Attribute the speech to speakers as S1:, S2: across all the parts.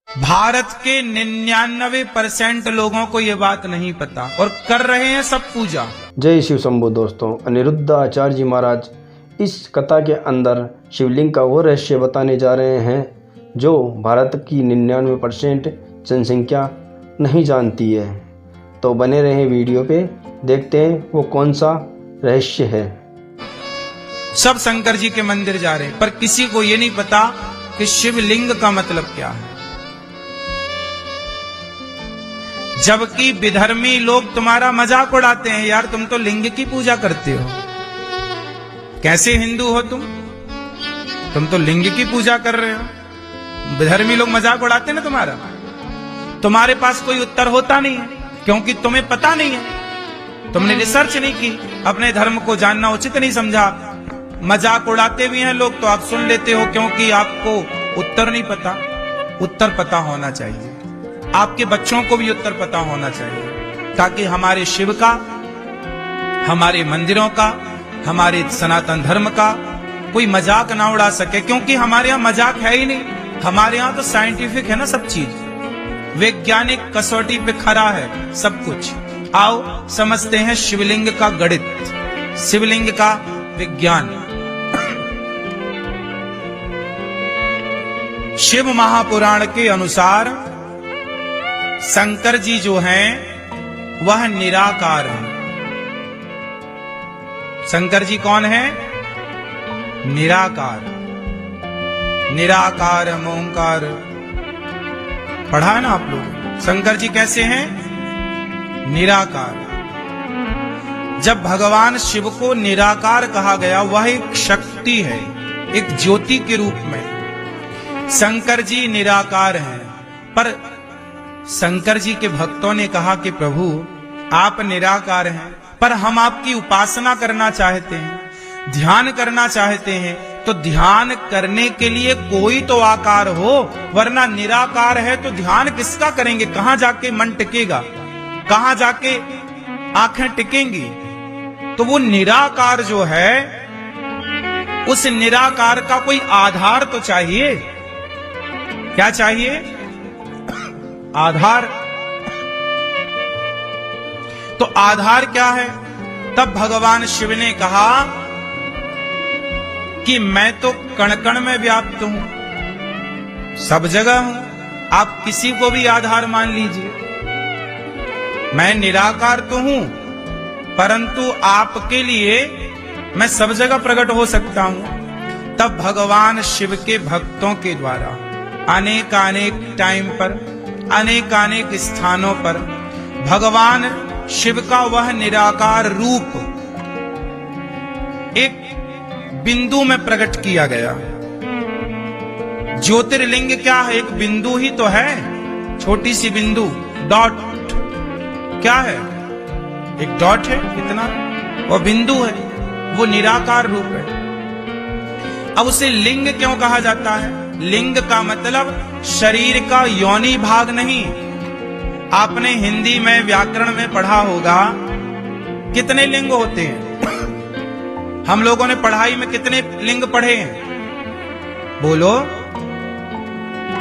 S1: भारत के 99% लोगों को ये बात नहीं पता और कर रहे हैं सब पूजा।
S2: जय शिव शंभो। दोस्तों, अनिरुद्ध आचार्य जी महाराज इस कथा के अंदर शिवलिंग का वो रहस्य बताने जा रहे हैं जो भारत की 99% जनसंख्या नहीं जानती है। तो बने रहें वीडियो पे, देखते हैं वो कौन सा रहस्य है।
S1: सब शंकर जी के मंदिर जा रहे हैं पर किसी को ये नहीं पता कि शिवलिंग का मतलब क्या है। जबकि विधर्मी लोग तुम्हारा मजाक उड़ाते हैं, यार तुम तो लिंग की पूजा करते हो, कैसे हिंदू हो तुम तो लिंग की पूजा कर रहे हो। विधर्मी लोग मजाक उड़ाते हैं ना तुम्हारा। तुम्हारे पास कोई उत्तर होता नहीं है क्योंकि तुम्हें पता नहीं है, तुमने रिसर्च नहीं की, अपने धर्म को जानना उचित नहीं समझा। मजाक उड़ाते भी हैं लोग तो आप सुन लेते हो क्योंकि आपको उत्तर नहीं पता। उत्तर पता होना चाहिए, आपके बच्चों को भी उत्तर पता होना चाहिए ताकि हमारे शिव का, हमारे मंदिरों का, हमारे सनातन धर्म का कोई मजाक ना उड़ा सके। क्योंकि हमारे यहाँ मजाक है ही नहीं, हमारे यहाँ तो साइंटिफिक है ना सब चीज, वैज्ञानिक कसौटी पे खरा है सब कुछ। आओ समझते हैं शिवलिंग का गणित, शिवलिंग का विज्ञान। शिव महापुराण के अनुसार शंकर जी जो हैं वह निराकार हैं। शंकर जी कौन है? निराकार। निराकार ओंकार पढ़ा है ना आप लोग। शंकर जी कैसे हैं? निराकार। जब भगवान शिव को निराकार कहा गया, वह एक शक्ति है, एक ज्योति के रूप में। शंकर जी निराकार हैं, पर शंकर जी के भक्तों ने कहा कि प्रभु आप निराकार हैं पर हम आपकी उपासना करना चाहते हैं, ध्यान करना चाहते हैं, तो ध्यान करने के लिए कोई तो आकार हो, वरना निराकार है तो ध्यान किसका करेंगे? कहां जाके मन टिकेगा, कहां जाके आंखें टिकेंगी? तो वो निराकार जो है, उस निराकार का कोई आधार तो चाहिए। क्या चाहिए? आधार। तो आधार क्या है? तब भगवान शिव ने कहा कि मैं तो कण कण में व्याप्त हूं, सब जगह हूं, आप किसी को भी आधार मान लीजिए। मैं निराकार तो हूं परंतु आपके लिए मैं सब जगह प्रकट हो सकता हूं। तब भगवान शिव के भक्तों के द्वारा अनेक टाइम पर, अनेक स्थानों पर भगवान शिव का वह निराकार रूप एक बिंदु में प्रकट किया गया। ज्योतिर्लिंग क्या है? एक बिंदु ही तो है, छोटी सी बिंदु, डॉट। क्या है? एक डॉट है, इतना वो बिंदु है, वो निराकार रूप है। अब उसे लिंग क्यों कहा जाता है? लिंग का मतलब शरीर का योनि भाग नहीं। आपने हिंदी में व्याकरण में पढ़ा होगा कितने लिंग होते हैं। हम लोगों ने पढ़ाई में कितने लिंग पढ़े हैं? बोलो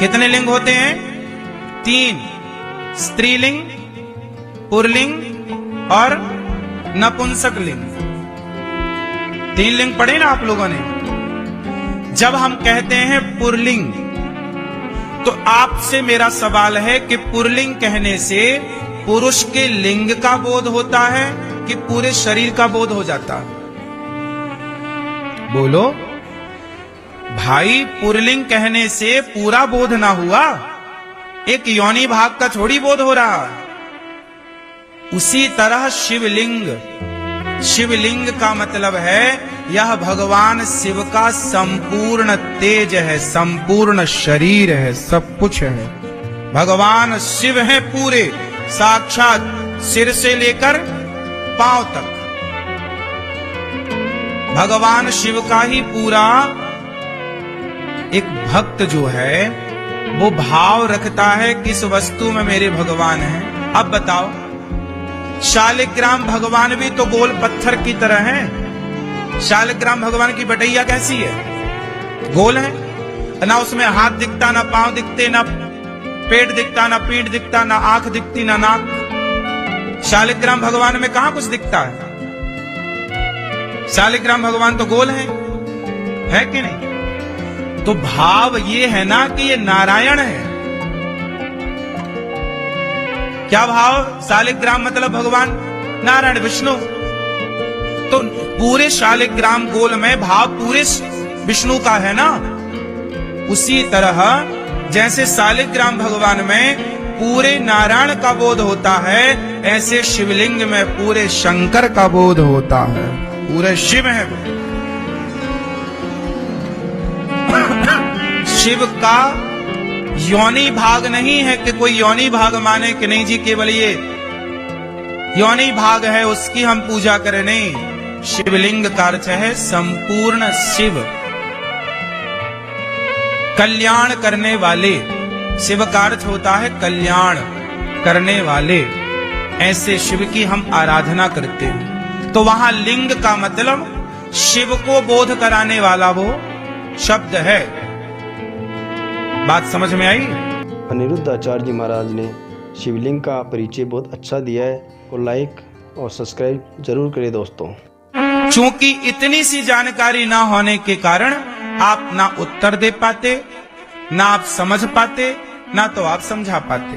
S1: कितने लिंग होते हैं? 3, स्त्रीलिंग, पुल्लिंग और नपुंसक लिंग। 3 लिंग पढ़े ना आप लोगों ने। जब हम कहते हैं पुल्लिंग, तो आपसे मेरा सवाल है कि पुल्लिंग कहने से पुरुष के लिंग का बोध होता है कि पूरे शरीर का बोध हो जाता है? बोलो भाई, पुल्लिंग कहने से पूरा बोध ना हुआ, एक योनि भाग का थोड़ी बोध हो रहा है। उसी तरह शिवलिंग, शिवलिंग का मतलब है यह भगवान शिव का संपूर्ण तेज है, संपूर्ण शरीर है, सब कुछ है। भगवान शिव है पूरे, साक्षात सिर से लेकर पांव तक। भगवान शिव का ही पूरा एक भक्त जो है वो भाव रखता है किस वस्तु में मेरे भगवान हैं। अब बताओ, शालिग्राम भगवान भी तो गोल पत्थर की तरह हैं। शालिग्राम भगवान की बटैया कैसी है? गोल है ना, उसमें हाथ दिखता, ना पांव दिखते, ना पेट दिखता, ना पीठ दिखता, ना आंख दिखती, ना नाक। शालिग्राम भगवान में कहां कुछ दिखता है? शालिग्राम भगवान तो गोल है कि नहीं? तो भाव ये है ना कि ये नारायण है। क्या भाव? शालिग्राम मतलब भगवान नारायण विष्णु। तो पूरे शालिग्राम गोल में भाव पूरे विष्णु का है ना। उसी तरह जैसे शालिग्राम भगवान में पूरे नारायण का बोध होता है, ऐसे शिवलिंग में पूरे शंकर का बोध होता है, पूरे शिव है। शिव का योनि भाग नहीं है कि कोई योनि भाग माने कि नहीं जी केवल ये योनि भाग है उसकी हम पूजा करें, नहीं। शिवलिंग का अर्थ है संपूर्ण शिव, कल्याण करने वाले। शिव का अर्थ होता है कल्याण करने वाले। ऐसे शिव की हम आराधना करते हैं। तो वहां लिंग का मतलब शिव को बोध कराने वाला वो शब्द है। बात समझ में आई?
S2: अनिरुद्ध आचार्य जी महाराज ने शिवलिंग का परिचय बहुत अच्छा दिया है और लाइक और सब्सक्राइब जरूर करें दोस्तों।
S1: चूंकि इतनी सी जानकारी ना होने के कारण आप ना उत्तर दे पाते, ना आप समझ पाते, ना तो आप समझा पाते।